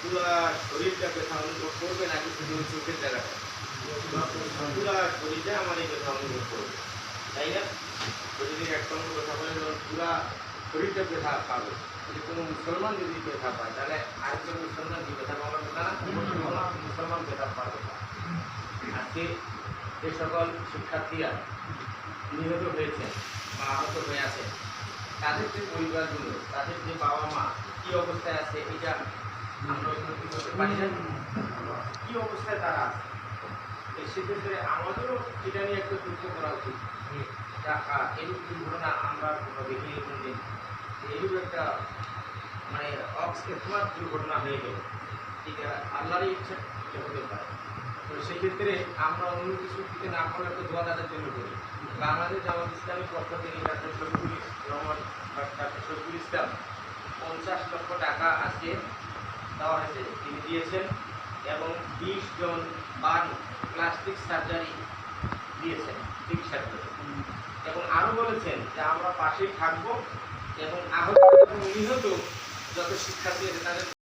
পুরা শরীরটা ব্যথা অনুভব করবে নাকি শুধু চোখের জায়গাটা? পুরা শরীরটা আমার এই ব্যথা অনুভব করবে, তাই না? শরীরের একটা অঙ্গ ব্যথা পেলে যখন পুরা শরীরটা ব্যথা পাবে। যদি কোনো মুসলমান যদি ব্যথা পায় তাহলে আরেকজন মুসলমান কি ব্যথা পাওয়ার কথা না? মুসলমান ব্যথা পাবে না। আজকে যে সকল শিক্ষার্থীরা নিহত হয়েছে বা আহত হয়ে আছে, তাদের যে পরিবারগুলো, তাদের যে বাবা মা কি অবস্থায় আছে এটা আমরা উপলব্ধি করতে পারি না। কি অবস্থায় তারা আছে, সেক্ষেত্রে আমাদেরও এটা নিয়ে একটু যুদ্ধ করা উচিত। এরূপ দুর্ঘটনা আমরা দেখিনি কোনদিন, এরূপ একটা মানে অকস্মাৎ দুর্ঘটনা হয়ে গেল, এটা আল্লাহরই ইচ্ছা এটা হতে পারে। তো সেক্ষেত্রে আমরা অন্য কিছু দিতে না করলে একটা দোয়া তাদের জন্য করি। বাংলাদেশ জামাত ইসলামের পক্ষ থেকে ডাক্তার শফিকুল রহমান ডাক্তার শফিকুল ইসলাম 50 লক্ষ টাকা আজকে দেওয়া হয়েছে, তিনি দিয়েছেন, এবং 20 জন বান প্লাস্টিক সার্জারি দিয়েছেন চিকিৎসার জন্য, এবং আরও বলেছেন যে আমরা পাশেই থাকবো এবং আহত এবং নিহত যত শিক্ষার্থী আছে তাদের